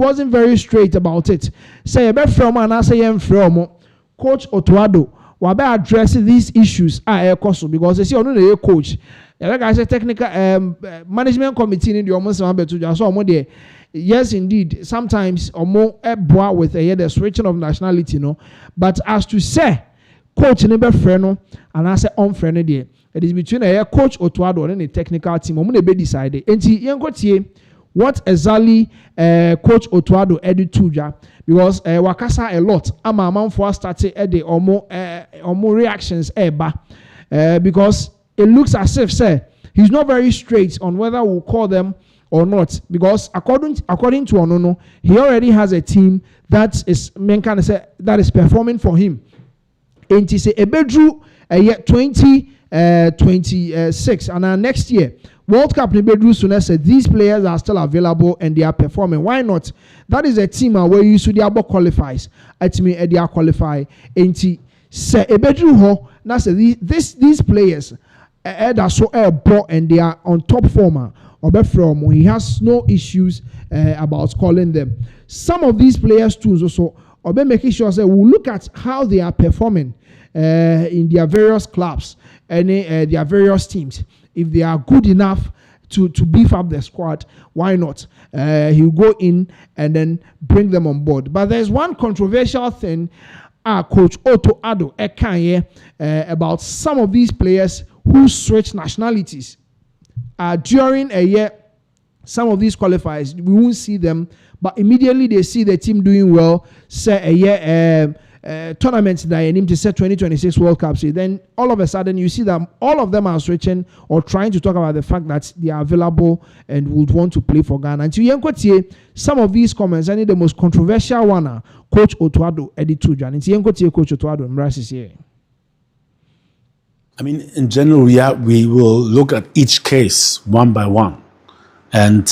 wasn't very straight about it. Say a bit from and I say from Coach Otoo Addo will address these issues because they see only a coach. Like I said, technical management committee in the almost so yes, indeed. Sometimes or more with the switching of nationality, But as to say, coach never friend and I say unfriendly there. It is between a coach Otoo Addo and the technical team. I'm going to be decided. And what exactly Coach Otoo Addo edit to because wakasa a lot. I'm a man for started at the or more reactions because it looks as if say he's not very straight on whether we'll call them or not because according to Onono, he already has a team that is that is performing for him. And he say a bedroom year 2026 and next year World Cup ni bedroom soon said these players are still available and they are performing. Why not? That is a team where you should abo qualifies. At me they are qualify. And he say a bedroom ho now say these players are so and they are on top former. From he has no issues about calling them. Some of these players too also making sure say we'll look at how they are performing in their various clubs and their various teams. If they are good enough to beef up the squad, why not? He'll go in and then bring them on board. But there's one controversial thing Coach Otoo Addo about some of these players who switch nationalities. During a year, some of these qualifiers, we won't see them, but immediately they see the team doing well, say a year tournaments that aim to set 2026 World Cup. So then all of a sudden you see that all of them are switching or trying to talk about the fact that they are available and would want to play for Ghana. And to some of these comments, I need the most controversial one, Coach Otoo Addo edit to Jan. Coach Otoo Addo embraces here. I mean, in general, we will look at each case one by one, and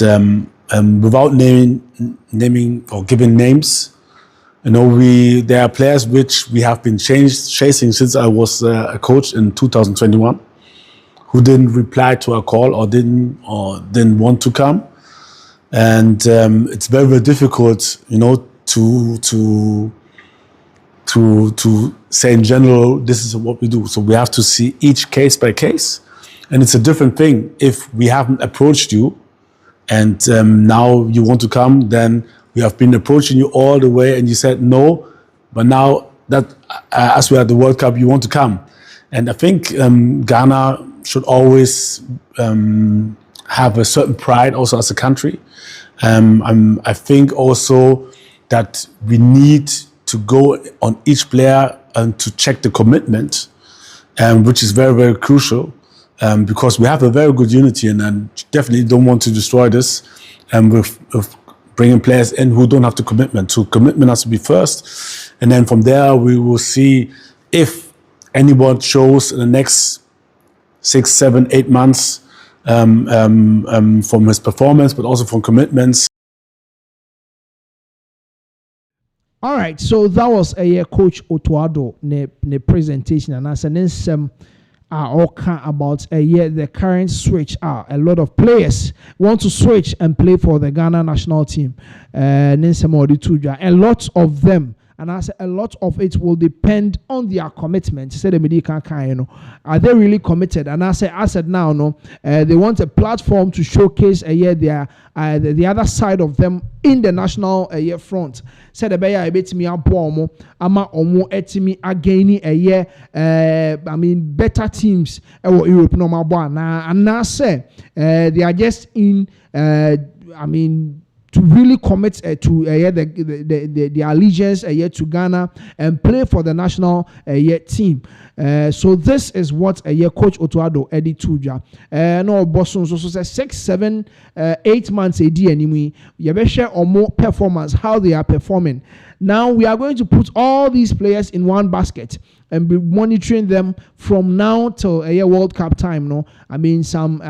without naming or giving names, there are players which we have been chasing since I was a coach in 2021, who didn't reply to our call or didn't want to come, and it's very, very difficult, to say in general, this is what we do. So we have to see each case by case. And it's a different thing. If we haven't approached you and now you want to come, then we have been approaching you all the way and you said no, but now that as we are at the World Cup, you want to come. And I think Ghana should always have a certain pride also as a country. I think also that we need to go on each player and to check the commitment, which is very, very crucial because we have a very good unity and definitely don't want to destroy this with bringing players in who don't have the commitment. So commitment has to be first. And then from there, we will see if anyone shows in the next 6, 7, 8 months from his performance, but also from commitments. All right, so that was a Coach Otoo Addo ne presentation, and as an some all about the current switch. A lot of players want to switch and play for the Ghana national team. A lot of them. And I say a lot of it will depend on their commitment. Say the media are they really committed? And I said now, they want a platform to showcase the other side of them in the national front. Said the bear bit me up ama omo etimi again I mean better teams Europe no mabwa and now say they are just in to really commit to the allegiance to Ghana and play for the national team. So this is what Coach Otoo Addo edit to no Boston so says 6, 7, 8 months anyway. You better share or more performance, how they are performing. Now we are going to put all these players in one basket and be monitoring them from now till a World Cup time. No, I mean some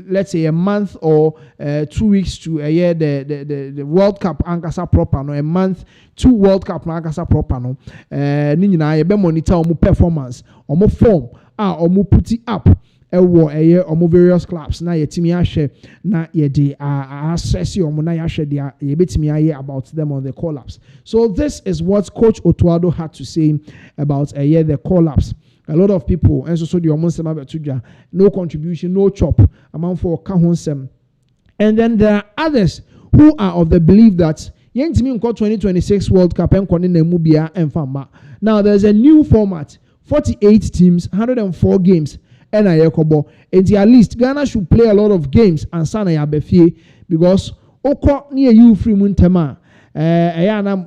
let's say a month or 2 weeks to a year the World Cup ankasa proper. No, a month 2 World Cup ankasa proper. No, ni nyina ye be monitor omo performance, omo form, omo put it up. ɛwɔ ɛyɛ ɔmo various clubs na yɛtumi ahwɛ na yɛde assess ɔmo na yɛahwɛ deɛ yɛbɛtumi ayɛ about them on the call-ups. So this is what Coach Otoo Addo had to say about the call-ups. A lot of people and so the ɔmo nsɛm abɛto no contribution, no chop amount for ka ho nsɛm. And then there are others who are of the belief that yɛntumi nkɔ 2026 World Cup nkɔ ne na mu bia ɛmfa mma. Now there's a new format, 48 teams, 104 games. And at least Ghana should play a lot of games and sana ya befie because oko near you free muntema.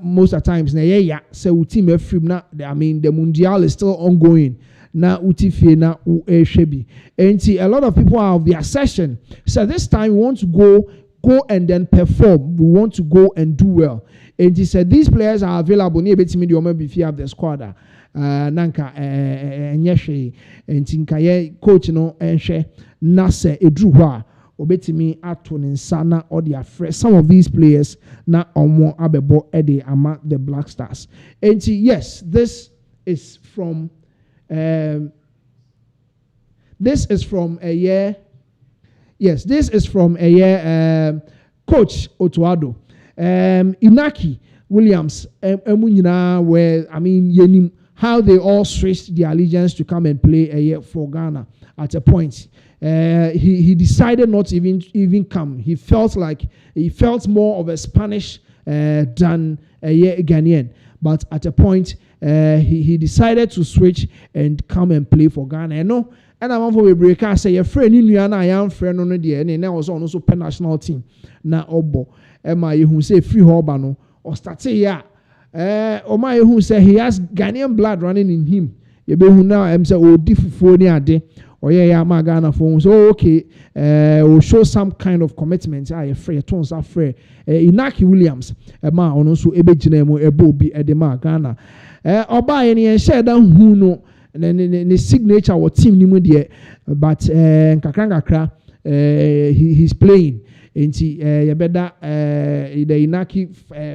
Most of the times na ya say team free na. I mean the Mundial is still ongoing. Na utifie na shebi. And a lot of people are of the session. So this time we want to go and then perform. We want to go and do well. And he said these players are available. Near betimi the maybe if you have the squad. Nanka nyehwe ntinka ye coach no enhwe na se edru ho a obetimi ato ne nsa na odi afre some of these players na omo abebo ede ama the Black Stars. And yes, this is from a year. Yes, this is from a year. Coach Otoo Addo, Inaki Williams, where I mean yenim how they all switched their allegiance to come and play a year for Ghana at a point. He decided not to even come. He felt more of a Spanish than a year Ghanaian. But at a point, he decided to switch and come and play for Ghana. And I'm for a break. I say, your friend in Ghana, I am friend on the day, and I was also pen national team. Now, Obo, Emma, who say free Hobano or start say, yeah. Omai who say he has Ghanaian blood running in him. You be who now am say oh different ade or yeah my Ghana phone. So okay, will show some kind of commitment. I free tones are free. Inaki Williams, a man on also ebe jinemo ebo bi edema Ghana. Oba any share down who no and then the signature or team nimu there, but kakra he's playing. Enti yebeda the Inaki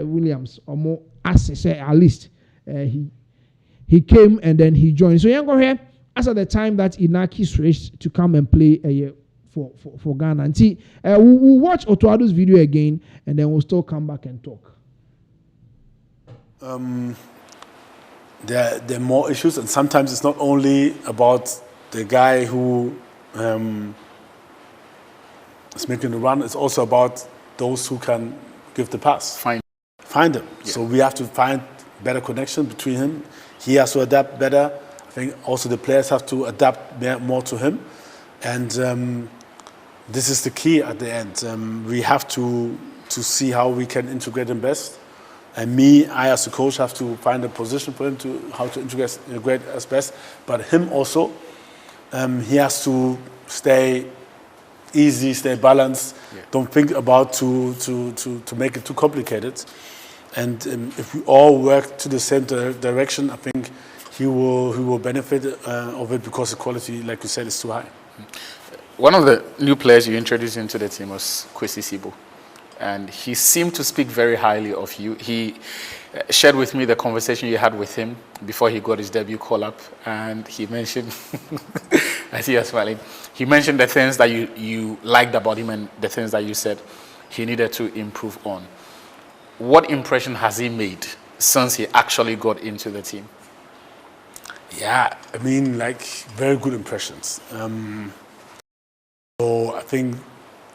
Williams or more. As I say, at least he came and then he joined. So you go here as at the time that Inaki switched to come and play a year for Ghana. And see, we'll watch Otoo Addo's video again, and then we'll still come back and talk. There are more issues, and sometimes it's not only about the guy who is making the run. It's also about those who can give the pass. Find him. Yeah. So we have to find better connection between him. He has to adapt better. I think also the players have to adapt more to him. And this is the key at the end. We have to see how we can integrate him best. And I as a coach have to find a position for him how to integrate as best. But him also, he has to stay easy, stay balanced. Yeah. Don't think about to make it too complicated. And if we all work to the same direction, I think he will benefit of it because the quality, like you said, is too high. One of the new players you introduced into the team was Kwesi Sibo, and he seemed to speak very highly of you. He shared with me the conversation you had with him before he got his debut call-up, and he mentioned, I see you smiling, he mentioned the things that you liked about him and the things that you said he needed to improve on. What impression has he made since he actually got into the team? Yeah, I mean, like, very good impressions. So I think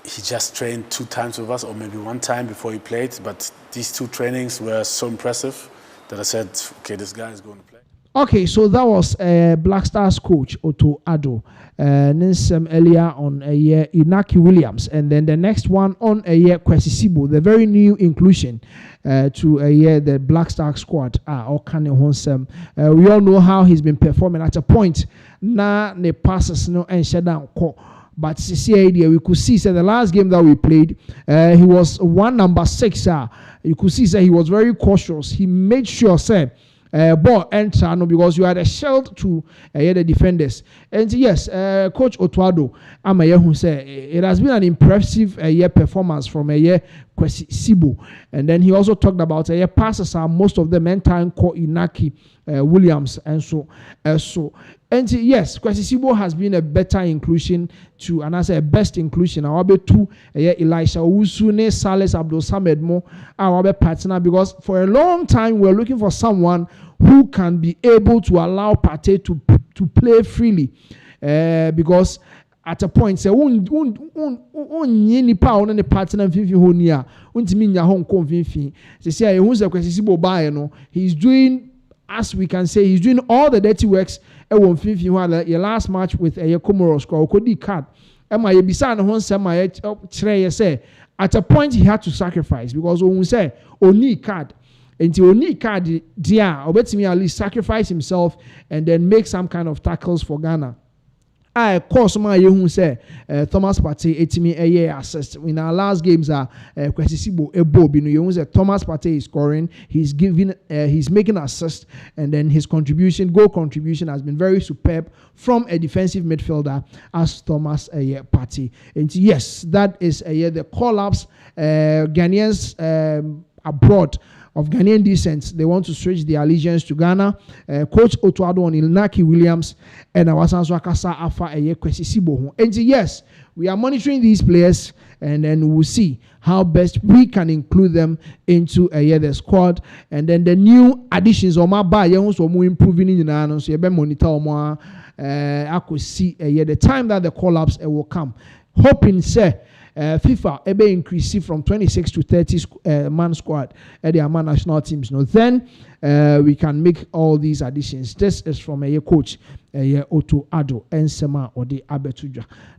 he just trained 2 times with us, or maybe 1 time before he played. But these 2 trainings were so impressive that I said, okay, this guy is going to play. Okay, so that was Black Stars coach Otoo Addo. Ninsem earlier on a year Inaki Williams, and then the next one on a year Kwesi Sibo, the very new inclusion to a year the Black Stars squad. We all know how he's been performing at a point. Na ne passes no and shut down. But we could see the last game that we played, he was number 6. You could see he was very cautious. He made sure ball enter no, because you had a shield to the defenders. And yes, Coach Otoo Addo, who say it has been an impressive year performance from Kwesi Sibo. And then he also talked about passes are most of them entire Inaki Williams and so and yes, Kwesi Sibo has been a better inclusion to, and I say a best inclusion. I'll be two Elisha Usune Sales Abdul Samed Mo our partner, because for a long time we're looking for someone who can be able to allow Partey to play freely, because at a point say nipa on the partner fifi honia untimi nya hon konfifi say who's a Kwesi Sibo buy no, he's doing, as we can say, he's doing all the dirty works. Won fifi one your last match with a Comoros score kodi card ema ye bisa no ho nsema ye kire say at a point he had to sacrifice, because when we say oni card until oni card dia obetimi at least sacrifice himself and then make some kind of tackles for Ghana. I course my who say Thomas Partey etimi assist in our last games are Kwesi Sibo ebobi no you say Thomas Partey is scoring, he's making assist, and then his goal contribution has been very superb from a defensive midfielder as Thomas Partey. And yes, that is the call-ups. Ghanaians abroad of Ghanaian descent, they want to switch their allegiance to Ghana. Coach Otoo Addo on Inaki Williams and Awasanso Akasa Afa Kwesi Sibo. And yes, we are monitoring these players, and then we'll see how best we can include them into the squad. And then the new additions on my buy, so more improving in the so you better monitor more. I could see the time that the call-ups will come. Hoping, say, FIFA ebe increase from 26 to 30 man squad at the man national teams. No, then we can make all these additions. This is from a coach Otoo Addo and Sema or the Abetuja.